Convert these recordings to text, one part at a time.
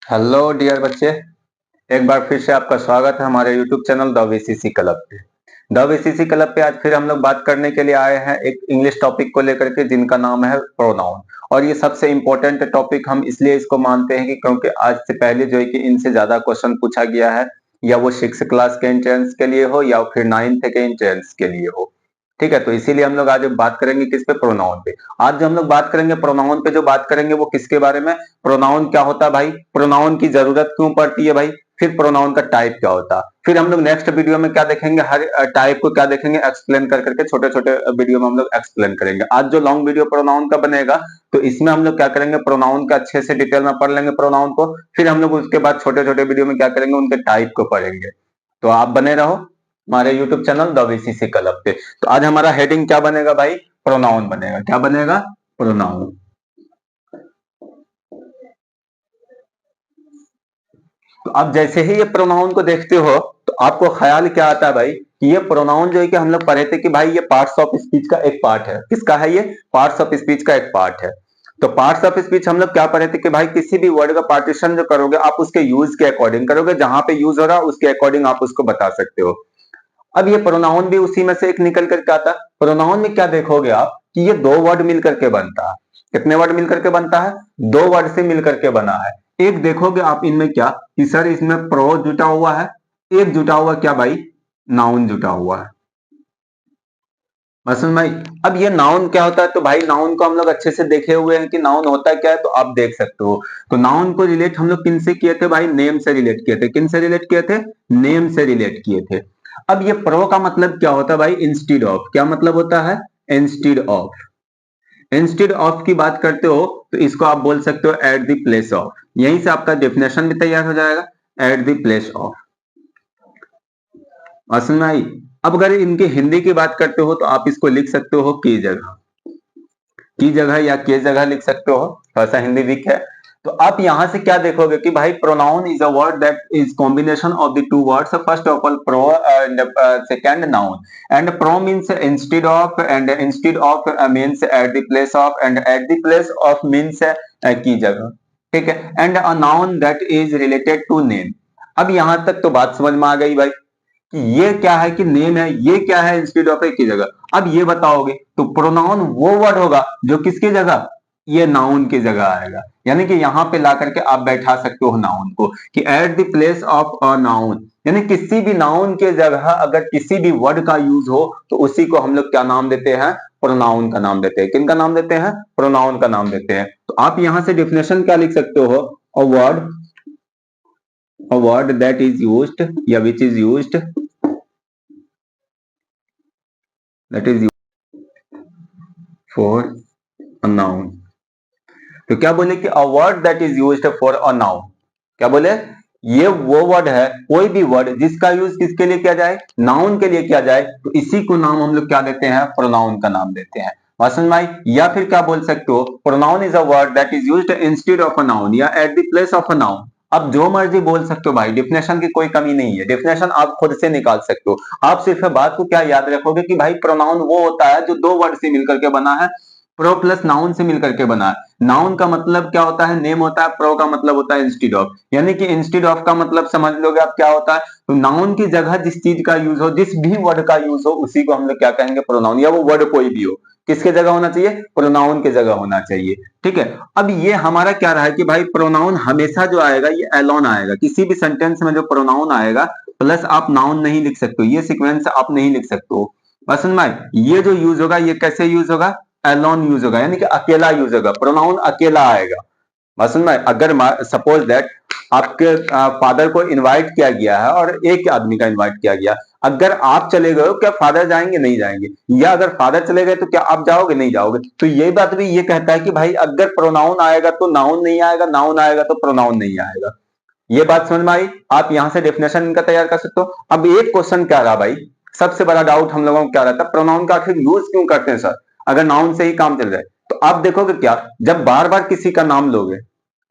Hello dear बच्चे। एक बार फिर से आपका स्वागत है हमारे YouTube channel the VCC club पे। द वीसीसी क्लब पे आज फिर हम लोग बात करने के लिए आए हैं एक इंग्लिश टॉपिक को लेकर के, जिनका नाम है प्रोनाउन। और ये सबसे इंपॉर्टेंट टॉपिक हम इसलिए इसको मानते हैं कि क्योंकि आज से पहले जो है कि इनसे ज्यादा क्वेश्चन पूछा गया है, या वो 6 क्लास के एंट्रेंस के लिए हो या फिर 9th के एंट्रेंस के लिए हो। ठीक है, तो इसीलिए हम लोग आज बात करेंगे किस पे, प्रोनाउन पे। आज जो हम लोग बात करेंगे प्रोनाउन पे, जो बात करेंगे वो किसके बारे में, प्रोनाउन क्या होता है भाई, प्रोनाउन की जरूरत क्यों पड़ती है भाई, फिर प्रोनाउन का टाइप क्या होता है। फिर हम लोग नेक्स्ट वीडियो में क्या देखेंगे, हर टाइप को क्या देखेंगे, एक्सप्लेन कर करके छोटे छोटे वीडियो में हम लोग एक्सप्लेन करेंगे। आज जो लॉन्ग वीडियो प्रोनाउन का बनेगा, तो इसमें हम लोग क्या करेंगे, प्रोनाउन का अच्छे से डिटेल में पढ़ लेंगे प्रोनाउन को। फिर हम लोग उसके बाद छोटे छोटे वीडियो में क्या करेंगे, उनके टाइप को पढ़ेंगे। तो आप बने रहो हमारे YouTube channel the VCC club पे। तो आज हमारा हेडिंग क्या बनेगा भाई, प्रोनाउन बनेगा। क्या बनेगा, प्रोनाउन। तो अब जैसे ही ये प्रोनाउन को देखते हो तो आपको ख्याल क्या आता है भाई, कि ये प्रोनाउन जो है कि हम लोग पढ़े थे कि भाई ये पार्ट्स ऑफ स्पीच का एक पार्ट है। किसका है ये, पार्ट्स ऑफ स्पीच का एक पार्ट है। तो पार्ट्स ऑफ स्पीच हम लोग क्या पढ़े थे कि भाई किसी भी वर्ड का पार्टीशन जो करोगे आप उसके यूज के अकॉर्डिंग करोगे, जहां पे यूज हो रहा है उसके अकॉर्डिंग आप उसको बता सकते हो। अब ये प्रोनाउन भी उसी में से एक निकल करके आता है। प्रोनाउन में क्या देखोगे आप, कि ये दो वर्ड मिल करके बनता है। कितने वर्ड मिल करके बनता है, दो वर्ड से मिल करके बना है। एक देखोगे आप इनमें क्या, कि सर इसमें प्रो जुटा हुआ है, एक जुटा हुआ क्या भाई, नाउन जुटा हुआ है। मसलन भाई, अब ये नाउन क्या होता है, तो भाई नाउन को हम लोग अच्छे से देखे हुए हैं कि नाउन होता क्या है, तो आप देख सकते हो। तो नाउन को रिलेट हम लोग किन से किए थे भाई, नेम से रिलेट किए थे। किन से रिलेट किए थे, नेम से रिलेट किए थे। अब ये प्रो का मतलब क्या होता है भाई, इंस्टीड ऑफ। क्या मतलब होता है, इंस्टीड ऑफ। इंस्टीड ऑफ की बात करते हो तो इसको आप बोल सकते हो एट द प्लेस ऑफ। यहीं से आपका डेफिनेशन भी तैयार हो जाएगा, एट द प्लेस ऑफ। मसलन भाई, अब अगर इनकी हिंदी की बात करते हो तो आप इसको लिख सकते हो की जगह। की जगह या के जगह लिख सकते हो, थोड़ा सा हिंदी वीक है। तो आप यहां से क्या देखोगे कि भाई pronoun is a word that is combination of the two words, first of all pro and second noun. And pro means instead of, and instead of means at the place of, and at the place of means की जगह। ठीक है, and a noun that is related to name. अब यहां तक तो बात समझ में आ गई भाई, कि ये क्या है, कि नेम है, ये क्या है, इंस्टेड ऑफ की जगह। अब ये बताओगे तो प्रोनाउन वो वर्ड होगा जो किसकी जगह, ये नाउन की जगह आएगा। यानी कि यहां पे ला करके आप बैठा सकते हो नाउन को, कि eight the place of a noun, यानी किसी भी नाउन के जगह अगर किसी भी वर्ड का यूज हो तो उसी को हम लोग क्या नाम देते हैं, प्रोनाउन का नाम देते हैं। किन का नाम देते हैं, प्रोनाउन का नाम देते हैं। तो आप यहां से डेफिनेशन क्या लिख सकते हो, a word that is used या which is used, that is for a noun। तो क्या बोले कि a word that is used for a noun। क्या बोले, ये वो वर्ड है, कोई भी वर्ड जिसका यूज किसके लिए किया जाए, नाउन के लिए किया जाए, तो इसी को नाम हम लोग क्या देते हैं, प्रोनाउन का नाम देते हैं। मसलन भाई, या फिर क्या बोल सकते हो, pronoun is a word that is used instead of a noun या at the place of a noun. अब जो मर्जी बोल सकते हो भाई, डेफिनेशन की कोई कमी नहीं है, डेफिनेशन आप खुद से निकाल सकते हो। आप सिर्फ बात को क्या याद रखोगे कि भाई प्रोनाउन वो होता है जो दो वर्ड से मिलकर के बना है, प्रो प्लस नाउन से मिलकर के बना है। नाउन का मतलब क्या होता है, नेम होता है। प्रो का मतलब होता है इंस्टेड ऑफ, यानी कि इंस्टेड ऑफ का मतलब समझ लोगे आप क्या होता है, तो नाउन की जगह जिस चीज का यूज हो, जिस भी वर्ड का यूज हो, उसी को हम लोग क्या कहेंगे, प्रोनाउन। या वो वर्ड कोई भी हो, किसके जगह होना चाहिए, प्रोनाउन के जगह होना चाहिए। ठीक है, अब ये हमारा क्या रहा है कि भाई प्रोनाउन हमेशा जो आएगा ये एलोन आएगा। किसी भी सेंटेंस में जो प्रोनाउन आएगा प्लस आप नाउन नहीं लिख सकते हो, ये सीक्वेंस आप नहीं लिख सकते हो। पसंद भाई, ये जो यूज होगा ये कैसे यूज होगा, एलोन यूज होगा, यानी कि अकेला यूज होगा, प्रोनाउन अकेला आएगा। मसलन भाई, अगर सपोज दैट आपके फादर को इनवाइट किया गया है और एक आदमी का इनवाइट किया गया, अगर आप चले गए हो क्या फादर जाएंगे, नहीं जाएंगे, या अगर फादर चले गए तो क्या आप जाओगे, नहीं जाओगे। तो ये बात भी ये कहता है कि भाई अगर प्रोनाउन आएगा तो नाउन नहीं आएगा, नाउन आएगा तो प्रोनाउन नहीं आएगा। ये बात समझ में आई, आप यहां से डेफिनेशन इनका तैयार कर सकते हो। अब एक क्वेश्चन क्या रहा भाई, सबसे बड़ा डाउट हम लोगों को क्या रहता है, प्रोनाउन का आखिर यूज क्यों करते हैं सर, अगर नाउन से ही काम चल जाए। तो आप देखोगे क्या, जब बार बार किसी का नाम लोगे,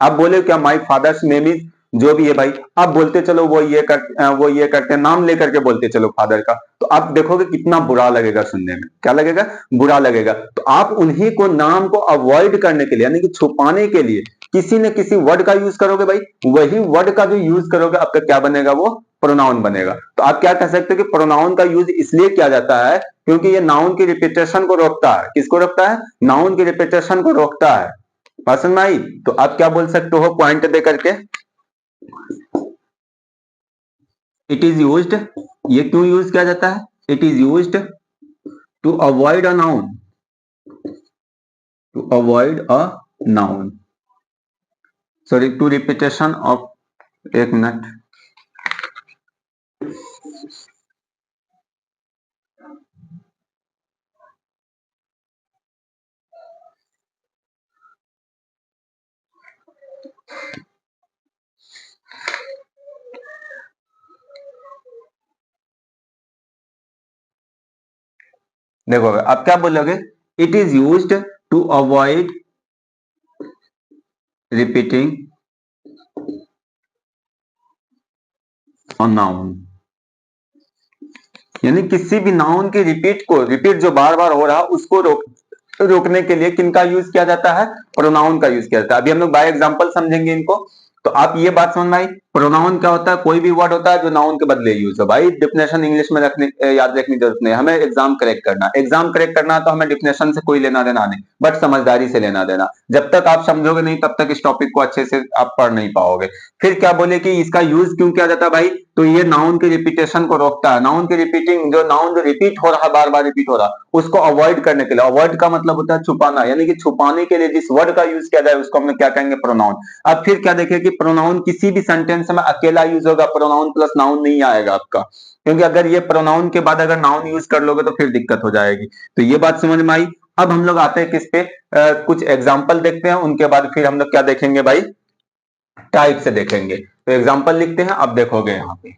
आप बोले क्या माई फादर्स नेम इज, जो भी है भाई, आप बोलते चलो वो ये करते हैं, नाम लेकर के बोलते चलो फादर का, तो आप देखोगे कितना बुरा लगेगा सुनने में, क्या लगेगा, बुरा लगेगा। तो आप उन्हीं को नाम को अवॉइड करने के लिए, यानी कि छुपाने के लिए किसी न किसी वर्ड का यूज करोगे भाई, वही वर्ड का जो यूज करोगे आपका क्या बनेगा, वो प्रोनाउन बनेगा। तो आप क्या कह सकते हो कि प्रोनाउन का यूज इसलिए किया जाता है क्योंकि ये नाउन की रिपीटेशन को रोकता है। किसको रोकता है? नाउन की रिपीटेशन को रोकता है। बात समझ में आई? तो आप क्या बोल सकते हो पॉइंट दे करके, इट इज यूज्ड, ये क्यों यूज किया जाता है? It is used to avoid a noun, to avoid a noun, sorry to repetition of, एक मिनट, देखो आप क्या बोलोगे, it is used to avoid repeating a noun, यानी किसी भी नाउन के रिपीट जो बार बार हो रहा उसको रोकने के लिए किनका यूज किया जाता है? प्रोनाउन का यूज किया जाता है। अभी हम लोग बाय एग्जांपल समझेंगे इनको। तो आप ये बात समझ में आई, प्रोनाउन क्या होता है? कोई भी वर्ड होता है जो नाउन के बदले यूज हो। भाई डिफिनेशन इंग्लिश में रखने याद रखने की जरूरत नहीं, हमें एग्जाम करेक्ट करना, एग्जाम करेक्ट करना तो हमें डिफिनेशन से कोई लेना देना नहीं, बट समझदारी से लेना देना। जब तक आप समझोगे नहीं तब तक इस टॉपिक को अच्छे से आप पढ़ नहीं पाओगे। फिर क्या बोले कि इसका यूज क्यों किया जाता है भाई? तो ये नाउन की रिपीटेशन को रोकता है। नाउन की रिपीटिंग, जो नाउन जो रिपीट हो रहा, बार बार रिपीट हो रहा, उसको अवॉइड करने के लिए, अवॉइड का मतलब होता है छुपाना, यानी कि छुपाने के लिए जिस वर्ड का यूज किया जाए उसको हम लोग क्या कहेंगे? प्रोनाउन। अब फिर क्या देखें कि प्रोनाउन किसी भी सेंटेंस में अकेला यूज होगा, प्रोनाउन प्लस नाउन नहीं आएगा आपका, क्योंकि अगर ये प्रोनाउन के बाद अगर नाउन यूज कर लोगे तो फिर दिक्कत हो जाएगी। तो ये बात समझ में आई। अब हम लोग आते हैं किस पे, कुछ एग्जाम्पल देखते हैं, उनके बाद फिर हम लोग क्या देखेंगे भाई? टाइप से देखेंगे। तो एग्जाम्पल लिखते हैं, अब देखोगे यहां पे।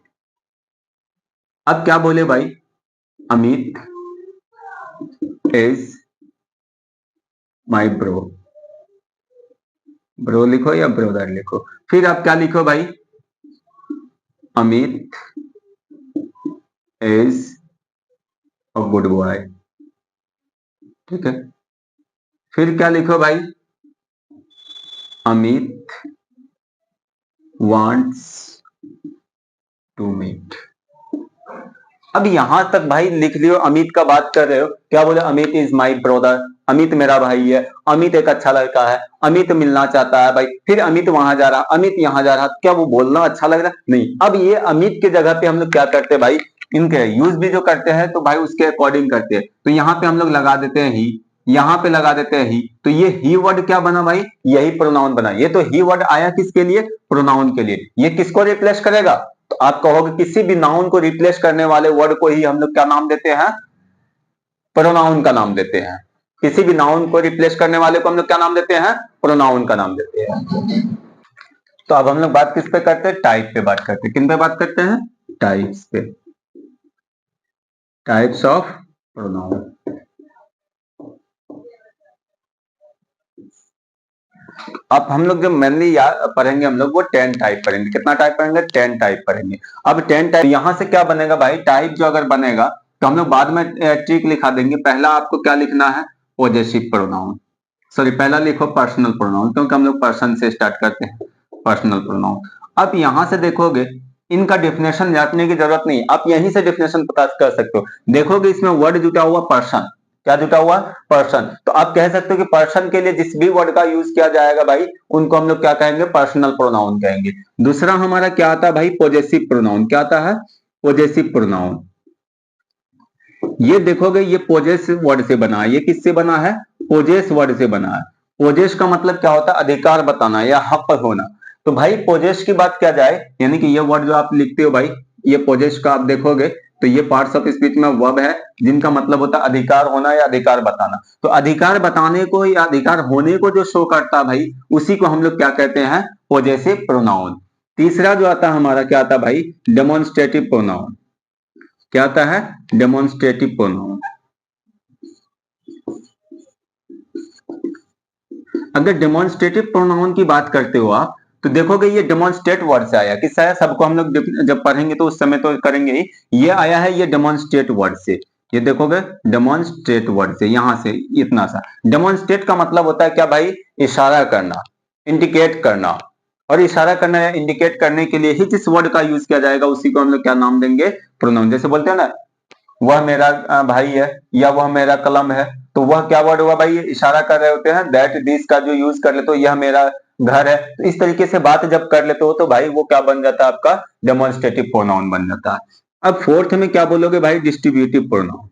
अब क्या बोले भाई? Amit is my bro, bro लिखो या ब्रोदर लिखो। फिर आप क्या लिखो भाई? Amit is a good boy, ठीक है। फिर क्या लिखो भाई? Amit wants to meet. अब यहां तक भाई लिख लियो, अमित का बात कर रहे हो, क्या बोले? Amit is my brother, Amit मेरा भाई है, अमित एक अच्छा लड़का है, अमित मिलना चाहता है भाई। फिर अमित वहां जा रहा, अमित यहां जा रहा, क्या वो बोलना अच्छा लग रहा? नहीं। अब ये अमित के जगह पे हम लोग क्या करते हैं भाई? इनके यूज भी जो करते हैं तो भाई उसके अकॉर्डिंग करते हैं। तो यहाँ पे हम लोग लगा देते हैं ही, यहाँ पे लगा देते हैं ही। तो ये ही वर्ड क्या बना भाई? यही प्रोनाउन बना। ये तो ही वर्ड आया किसके लिए? प्रोनाउन के लिए। ये किसको रिप्लेस करेगा? तो आप कहोगे किसी भी नाउन को रिप्लेस करने वाले वर्ड को ही हम लोग क्या नाम देते हैं? प्रोनाउन का नाम देते हैं। किसी भी नाउन को रिप्लेस करने वाले को हम लोग क्या नाम देते हैं? प्रोनाउन का नाम देते हैं। तो अब हम लोग बात किस पे करते हैं? टाइप पे बात करते हैं। किन पे बात करते हैं? टाइप्स पे, टाइप्स ऑफ प्रोनाउन। अब हम लोग जो मेनली पढ़ेंगे हम लोग वो 10 टाइप पढ़ेंगे। कितना टाइप पढ़ेंगे? 10 टाइप पढ़ेंगे। अब 10 टाइप यहां से क्या बनेगा भाई? टाइप जो अगर बनेगा तो हम लोग बाद में ट्रिक लिखा देंगे। पहला आपको क्या लिखना है? पॉजेसिव प्रोनाउन, सॉरी पहला लिखो पर्सनल प्रोनाउन, क्योंकि हम लोग पर्सन से स्टार्ट करते हैं, पर्सनल प्रोनाउन। अब यहां से देखोगे इनका डेफिनेशन जानने की जरूरत नहीं, आप यहीं से डेफिनेशन पता कर सकते हो। देखोगे इसमें वर्ड जुटा हुआ पर्सन, क्या जुटा हुआ? पर्सन। तो आप कह सकते हो कि पर्सन के लिए जिस भी वर्ड का यूज किया जाएगा भाई उनको हम लोग क्या कहेंगे? पर्सनल प्रोनाउन कहेंगे। दूसरा हमारा क्या आता है भाई? Possessive pronoun. क्या आता है? Possessive pronoun. ये देखोगे ये पोजेस वर्ड से बना है। ये किससे बना है? पोजेस वर्ड से बना है। पोजेस का मतलब क्या होता है? अधिकार बताना या हक होना। तो भाई पोजेस की बात क्या जाए, यानी कि ये वर्ड जो आप लिखते हो भाई, ये पोजेस का आप देखोगे तो ये पार्ट्स ऑफ स्पीच में वर्ब है जिनका मतलब होता है अधिकार होना या अधिकार बताना। तो अधिकार बताने को या अधिकार होने को जो शो करता है भाई उसी को हम लोग क्या कहते हैं? Possessive pronoun. तीसरा जो आता है हमारा क्या आता है भाई? Demonstrative pronoun. क्या आता है? Demonstrative pronoun. अगर डेमोन्स्ट्रेटिव प्रोनाउन की बात करते हो आप तो देखोगे ये डेमोन्स्ट्रेट वर्ड से आया। किससे आया? सबको हम लोग जब पढ़ेंगे तो उस समय तो करेंगे ही। ये आया है ये डेमोन्स्ट्रेट वर्ड से। ये देखोगे डेमोन्स्ट्रेट वर्ड से, यहां से इतना सा। डेमोन्स्ट्रेट का मतलब होता है क्या भाई? इशारा करना। इंडिकेट करना, और इशारा करना या इंडिकेट करने के लिए ही जिस वर्ड का यूज किया जाएगा उसी को हम लोग क्या नाम देंगे, प्रोनाउन। जैसे बोलते हैं ना, वह मेरा भाई है या वह मेरा कलम है, तो वह क्या वर्ड हुआ भाई, ये इशारा कर रहे होते हैं। दैट दिस का जो यूज कर लेते हो, यह मेरा घर है, तो इस तरीके से बात जब कर लेते हो तो भाई वो क्या बन जाता है, आपका डेमोन्स्ट्रेटिव प्रोनाउन बन जाता है। अब फोर्थ में क्या बोलोगे भाई, डिस्ट्रीब्यूटिव प्रोनाउन।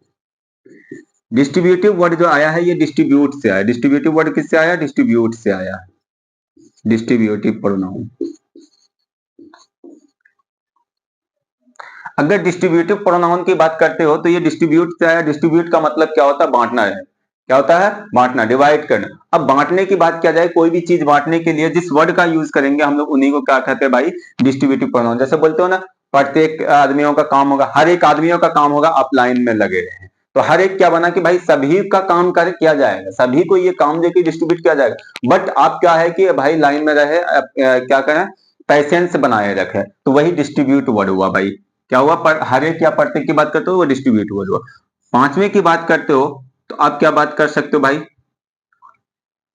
डिस्ट्रीब्यूटिव वर्ड जो आया है ये डिस्ट्रीब्यूट से आया। डिस्ट्रीब्यूटिव वर्ड किससे आया, डिस्ट्रीब्यूट से आया, डिस्ट्रीब्यूटिव प्रोनाउन। अगर डिस्ट्रीब्यूटिव प्रोनाउन की बात करते हो तो ये डिस्ट्रीब्यूट से आया। डिस्ट्रीब्यूट का मतलब क्या होता है, बांटना है। क्या होता है, बांटना, डिवाइड करना। अब बांटने की बात किया जाए, कोई भी चीज बांटने के लिए जिस वर्ड का यूज करेंगे हम लोग उन्हीं को क्या कहते हैं भाई, डिस्ट्रीब्यूटिव प्रोनाउन। जैसे बोलते हो ना, प्रत्येक आदमियों का काम होगा, हर एक आदमियों का काम होगा, आप लाइन में लगे रहे, तो हर एक क्या बना कि भाई सभी का काम कर किया जाएगा, सभी को ये काम देकर डिस्ट्रीब्यूट किया जाएगा। बट आप क्या है कि भाई लाइन में रहे, क्या करें, पैसेंस बनाए रखे, तो वही डिस्ट्रीब्यूट वर्ड हुआ भाई। क्या हुआ, पर हर एक या प्रत्येक की बात करते हो वो डिस्ट्रीब्यूट वर्ड हुआ। पांचवें की बात करते हो तो आप क्या बात कर सकते हो भाई,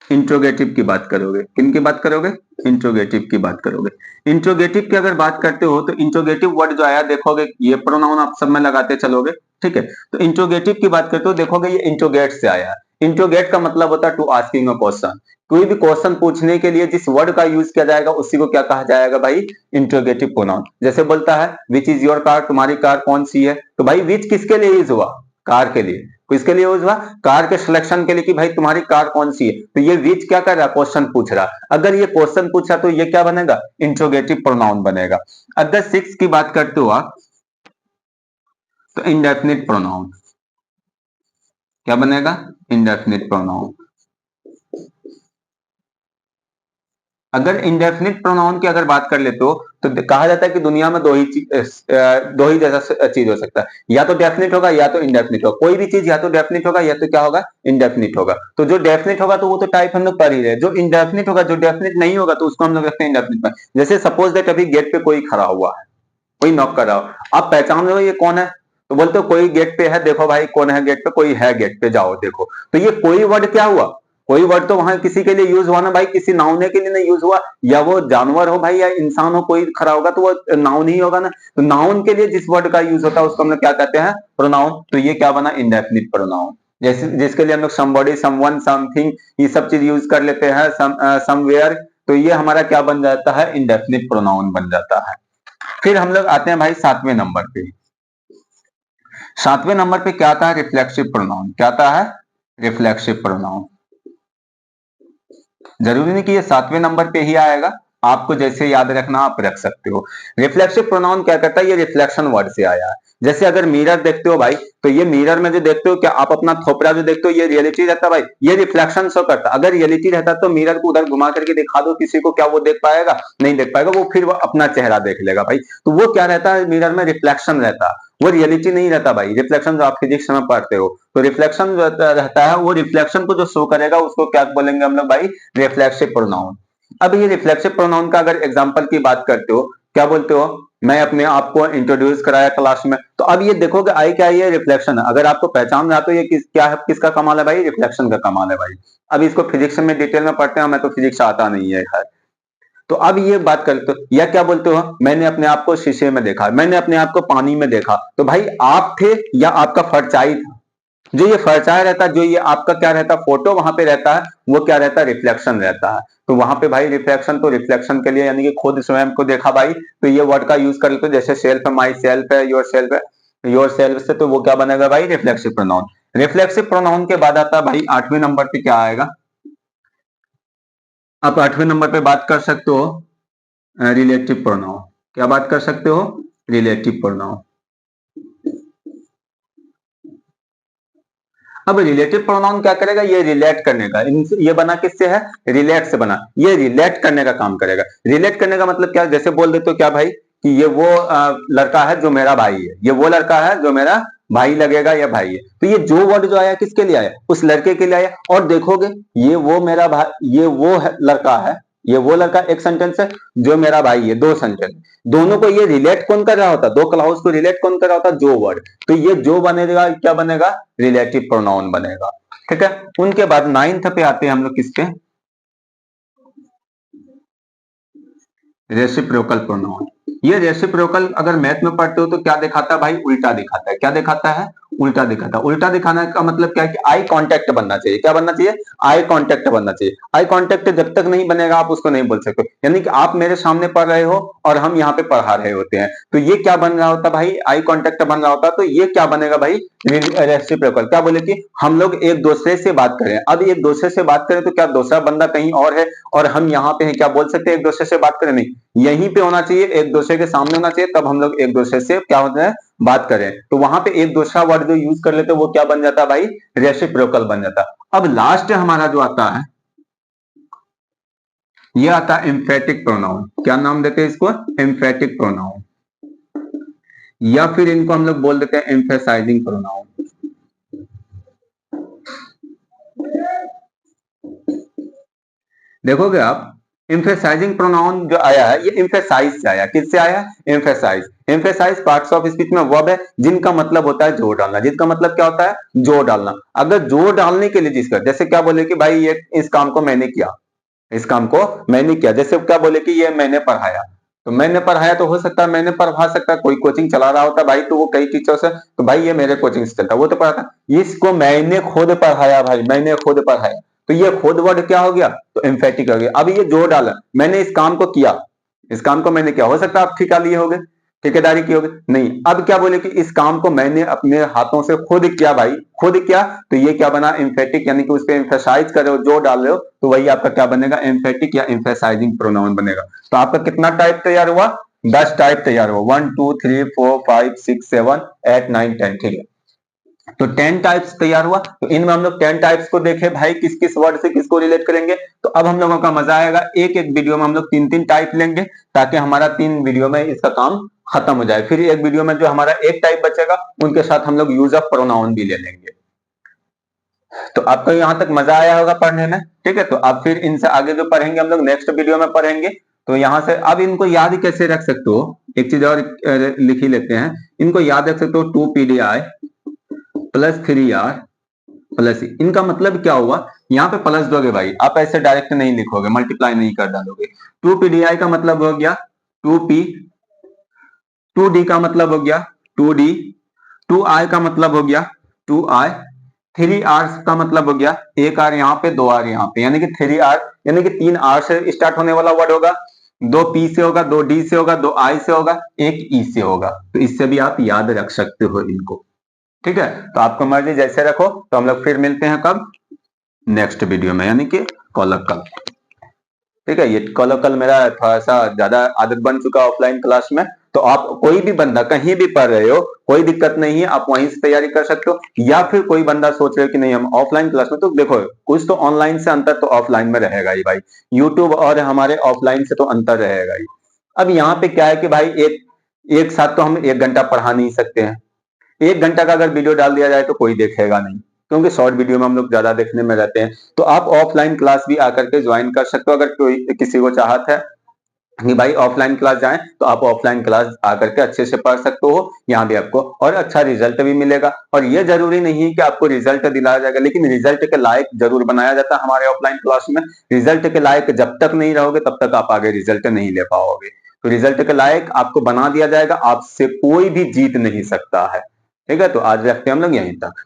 इंट्रोगेटिव की बात करोगे। किन की बात करोगे, इंट्रोगेटिव की बात करोगे। इंट्रोगेटिव की अगर बात करते हो तो इंट्रोगेटिव वर्ड जो आया देखोगे, ये प्रोनाउन आप सब में लगाते चलोगे, ठीक है। तो इंट्रोगेटिव की बात करते हो, देखोगे ये इंट्रोगेट से आया। इंट्रोगेट का मतलब होता है टू आस्किंग अ क्वेश्चन। कोई भी क्वेश्चन पूछने के लिए जिस वर्ड का यूज किया जाएगा उसी को क्या कहा जाएगा भाई, इंट्रोगेटिव प्रोनाउन। जैसे बोलता है विच इज योर कार, तुम्हारी कार कौन सी है, तो भाई विच किसके लिए यूज हुआ, कार के लिए। किसके लिए यूज हुआ, कार के सिलेक्शन के लिए कि भाई तुम्हारी कार कौन सी है। तो ये विच क्या कर रहा है, क्वेश्चन पूछ रहा। अगर ये क्वेश्चन पूछा तो ये क्या बनेगा, इंट्रोगेटिव प्रोनाउन बनेगा। अगर सिक्स की बात करते हो आप तो इंडेफिनिट प्रोनाउन। क्या बनेगा, इंडेफिनिट प्रोनाउन। अगर इंडेफिनिट प्रोनाउन की अगर बात कर लेते हो तो कहा जाता है कि दुनिया में दो ही जैसा चीज हो सकता है, या तो डेफिनिट होगा या तो इंडेफिनिट होगा। कोई भी चीज या तो डेफिनिट होगा या तो क्या होगा, इंडेफिनिट होगा। तो जो डेफिनिट होगा तो वो तो टाइप हम लोग कर ही रहे। जो इंडेफिनिट होगा, जो डेफिनिट नहीं होगा तो उसको हम लोग रखते हैं इंडेफिनिट में। जैसे सपोज दैट अभी गेट पे कोई खड़ा हुआ है, कोई नॉक कर रहा हो, आप पहचान रहे हो ये कौन है, तो बोलते हो कोई गेट पे है, देखो भाई कौन है गेट पे, कोई है गेट पे, जाओ देखो। तो ये कोई वर्ड क्या हुआ, कोई वर्ड तो वहां किसी के लिए यूज हुआ ना भाई, किसी नाउन के लिए नहीं यूज हुआ। या वो जानवर हो भाई या इंसान हो, कोई खड़ा होगा तो वो नाउन ही होगा ना। तो नाउन के लिए जिस वर्ड का यूज होता है उसको हम लोग क्या कहते हैं, प्रोनाउन। तो ये क्या बना, इंडेफिनिट प्रोनाउन। जैसे जिसके लिए हम लोग समबॉडी, समवन, समथिंग ये सब चीज यूज कर लेते हैं, समवेयर, तो ये हमारा क्या बन जाता है, इंडेफिनिट प्रोनाउन बन जाता है। फिर हम लोग आते हैं भाई सातवें नंबर पे। सातवें नंबर पे क्या आता है, रिफ्लेक्सिव प्रोनाउन। क्या आता है, रिफ्लेक्सिव प्रोनाउन। जरूरी नहीं कि ये सातवें नंबर पे ही आएगा, आपको जैसे याद रखना आप रख सकते हो। रिफ्लेक्सिव प्रोनाउन क्या करता है, ये रिफ्लेक्शन वर्ड से आया है। जैसे अगर मिरर देखते हो भाई, तो ये मिरर में जो देखते हो, क्या आप अपना थोपड़ा जो देखते हो ये रियलिटी रहता है भाई, ये रिफ्लेक्शन शो करता। अगर रियलिटी रहता तो मिरर को उधर घुमा करके दिखा दो किसी को, क्या वो देख पाएगा, नहीं देख पाएगा, वो फिर वो अपना चेहरा देख लेगा भाई। तो वो क्या रहता है, मिरर में रिफ्लेक्शन रहता है, वो रियलिटी नहीं रहता भाई। रिफ्लेक्शन जो आप फिजिक्स में पढ़ते हो, तो रिफ्लेक्शन रहता है, वो रिफ्लेक्शन को जो शो करेगा उसको क्या बोलेंगे हम लोग भाई, रिफ्लेक्सिव प्रोनाउन। अब ये रिफ्लेक्सिव प्रोनाउन का अगर एग्जांपल की बात करते हो, क्या बोलते हो, मैं अपने आप को इंट्रोड्यूस कराया क्लास में, तो अब ये देखोगे आई क्या, ये रिफ्लेक्शन है। अगर आपको पहचान रहा तो ये क्या है, किसका कमाल है भाई, रिफ्लेक्शन का कमाल है भाई। अब इसको फिजिक्स में डिटेल में पढ़ते हैं, मैं तो फिजिक्स आता नहीं है खैर। तो अब ये बात करते हो, या क्या बोलते हो, मैंने अपने आप को शीशे में देखा, मैंने अपने आप को पानी में देखा, तो भाई आप थे या आपका परछाई था। जो ये परछाई रहता है, जो ये आपका क्या रहता है, फोटो वहां पे रहता है, वो क्या रहता है, रिफ्लेक्शन रहता है। तो वहां पे भाई रिफ्लेक्शन, तो रिफ्लेक्शन के लिए यानी कि खुद स्वयं को देखा भाई, तो ये वर्ड का यूज कर लेते हो। जैसे सेल्फ है, माई सेल्फ है, योर सेल्फ है, योर सेल्फ से तो वो क्या बनेगा भाई, रिफ्लेक्सिव प्रोनाउन। रिफ्लेक्सिव प्रोनाउन के बाद आता है भाई आठवें नंबर पे क्या आएगा, आप आठवें नंबर पे बात कर सकते हो रिलेटिव प्रोनाउन। क्या बात कर सकते हो, रिलेटिव प्रोनाउन। अब रिलेटिव प्रोनाउन क्या करेगा, ये रिलेट करने का, ये बना किससे है, रिलेट से बना, ये रिलेट करने का काम करेगा। रिलेट करने का मतलब क्या, जैसे बोल देते हो क्या भाई कि ये वो लड़का है जो मेरा भाई है, ये वो लड़का है जो मेरा भाई लगेगा या भाई है। तो ये जो वर्ड जो आया किसके लिए आया, उस लड़के के लिए आया। और देखोगे ये वो मेरा भाई, ये वो लड़का है, ये वो लड़का एक सेंटेंस है, जो मेरा भाई है दो सेंटेंस। दोनों को ये रिलेट कौन कर रहा होता, दो क्लाउज को रिलेट कौन कर रहा होता, जो वर्ड। तो ये जो बनेगा क्या बनेगा, रिलेटिव प्रोनाउन बनेगा। ठीक है, उनके बाद नाइन्थ पे आते हैं हम लोग किस पे, रेसिप्रोकल प्रोनाउन। ये रेसिप्रोकल अगर मैथ में पढ़ते हो तो क्या दिखाता है भाई, उल्टा दिखाता है। क्या दिखाता है, उल्टा दिखाता है। उल्टा दिखाने का मतलब क्या है कि आई कांटेक्ट बनना चाहिए। क्या बनना चाहिए, आई कांटेक्ट बनना चाहिए। आई कांटेक्ट जब तक नहीं बनेगा आप उसको नहीं बोल सकते। यानी कि आप मेरे सामने पढ़ रहे हो और हम यहाँ पे पढ़ा रहे होते हैं, तो ये क्या बन रहा होता भाई, आई कांटेक्ट बन रहा होता। तो ये क्या बनेगा भाई, रेसिप्रोकल। क्या बोले कि हम लोग एक दूसरे से बात करें। अब एक दूसरे से बात करें तो क्या दूसरा बंदा कहीं और है और हम यहाँ पे हैं, क्या बोल सकते हैं एक दूसरे से बात करें, नहीं। यहीं पे होना चाहिए, एक दूसरे के सामने होना चाहिए, तब हम लोग एक दूसरे से क्या होता है, बात करें। तो वहां पे एक दूसरा वर्ड जो यूज कर लेते हैं वो क्या बन जाता है भाई, रेसिप्रोकल बन जाता है। अब लास्ट हमारा जो आता है ये आता है एम्फेटिक प्रोनाउन। क्या नाम देते हैं इसको, एम्फेटिक प्रोनाउन, या फिर इनको हम लोग बोल देते हैं एम्फेसाइजिंग प्रोनाउन। देखोगे आप, एम्फेसाइजिंग प्रोनाउन जो आया है ये एम्फेसाइज से आया। किससे आया, emphasize. Emphasize parts of speech में वर्ब है जिनका मतलब होता है जोर डालना। जिनका मतलब क्या होता है, जोर डालना। अगर जोर डालने के लिए जिसका, जैसे क्या बोले कि भाई ये इस काम को मैंने किया, इस काम को मैंने किया। जैसे क्या बोले कि ये मैंने पढ़ाया, तो मैंने पढ़ाया तो हो सकता है मैंने पढ़ा सकता है, कोई कोचिंग चला रहा होता भाई तो वो कई टीचर से, तो भाई ये मेरे कोचिंग से चलता, वो तो पढ़ाता। इसको मैंने खुद पढ़ाया भाई, मैंने खुद पढ़ाया, तो ये खुद वर्ड क्या हो गया, तो एम्फेटिक हो गया। अब ये जोर डाला, मैंने इस काम को किया, इस काम को मैंने किया। हो सकता है आप ठेका लिए होगे, ठेकेदारी की होगी, नहीं। अब क्या बोले कि इस काम को मैंने अपने हाथों से खुद किया भाई, खुद किया, तो ये क्या बना, एम्फेटिक। यानी कि उस पर एम्फेसाइज कर रहे हो, जोर डाल रहे हो, तो वही आपका क्या बनेगा, एम्फेटिक या एम्फेसाइजिंग प्रोनाउन बनेगा। तो आपका कितना टाइप तैयार हुआ, 10 टाइप तैयार हुआ। 1 2 3 4 5 6 7 8 9 10, ठीक है। तो 10 टाइप्स तैयार हुआ। तो इनमें हम लोग 10 टाइप्स को देखे भाई, किस किस वर्ड से किसको रिलेट करेंगे। तो अब हम लोगों का मजा आएगा, एक एक वीडियो में हम लोग 3 टाइप लेंगे, ताकि हमारा 3 वीडियो में इसका काम खत्म हो जाए। फिर एक वीडियो में जो हमारा एक टाइप बचेगा उनके साथ हम लोग यूज ऑफ प्रोनाउन भी ले लेंगे। तो आपको यहां तक मजा आया होगा पढ़ने में, ठीक है। तो अब फिर इनसे आगे जो पढ़ेंगे हम लोग नेक्स्ट वीडियो में पढ़ेंगे। तो यहां से अब इनको याद कैसे रख सकते हो, एक चीज और लिख ही लेते हैं। इनको याद रख सकते हो 2 PDI प्लस 3R प्लस। इनका मतलब क्या हुआ, यहाँ पे प्लस दोगे भाई, आप ऐसे डायरेक्ट नहीं लिखोगे, मल्टीप्लाई नहीं कर डालोगे। 2 PDI का मतलब हो गया 2P, 2D का मतलब हो गया 2D, 2I का मतलब हो गया 2I, 3R का मतलब हो गया 1R यहाँ पे 2R यहाँ पे, यानी कि 3R, यानी कि 3R से स्टार्ट होने वाला वर्ड होगा, 2P से होगा, 2D से होगा, 2I से होगा, 1E से होगा। तो इससे भी आप याद रख सकते हो इनको, ठीक है। तो आपको मर्जी जैसे रखो। तो हम लोग फिर मिलते हैं कब, नेक्स्ट वीडियो में, यानी कि कल। ठीक है, ये कल मेरा थोड़ा सा ज्यादा आदत बन चुका ऑफलाइन क्लास में। तो आप कोई भी बंदा कहीं भी पढ़ रहे हो, कोई दिक्कत नहीं है, आप वहीं से तैयारी कर सकते हो। या फिर कोई बंदा सोच रहे हो कि नहीं हम ऑफलाइन क्लास में, तो देखो कुछ तो ऑनलाइन से अंतर तो ऑफलाइन में रहेगा ही भाई। यूट्यूब और हमारे ऑफलाइन से तो अंतर रहेगा ही। अब यहाँ पे क्या है कि भाई एक साथ तो हम 1 घंटा पढ़ा नहीं सकते हैं। 1 घंटा का अगर वीडियो डाल दिया जाए तो कोई देखेगा नहीं, क्योंकि शॉर्ट वीडियो में हम लोग ज्यादा देखने में रहते हैं। तो आप ऑफलाइन क्लास भी आकर के ज्वाइन कर सकते हो। अगर कोई किसी को चाहत है कि भाई ऑफलाइन क्लास जाएं, तो आप ऑफलाइन क्लास आकर के अच्छे से पढ़ सकते हो। यहाँ भी आपको और अच्छा रिजल्ट भी मिलेगा। और ये जरूरी नहीं है कि आपको रिजल्ट दिलाया जाएगा, लेकिन रिजल्ट के लायक जरूर बनाया जाता है हमारे ऑफलाइन क्लास में। रिजल्ट के लायक जब तक नहीं रहोगे तब तक आप आगे रिजल्ट नहीं ले पाओगे। तो रिजल्ट के लायक आपको बना दिया जाएगा, आपसे कोई भी जीत नहीं सकता है। ठीक है, तो आज रखते हैं हम लोग यहीं तक।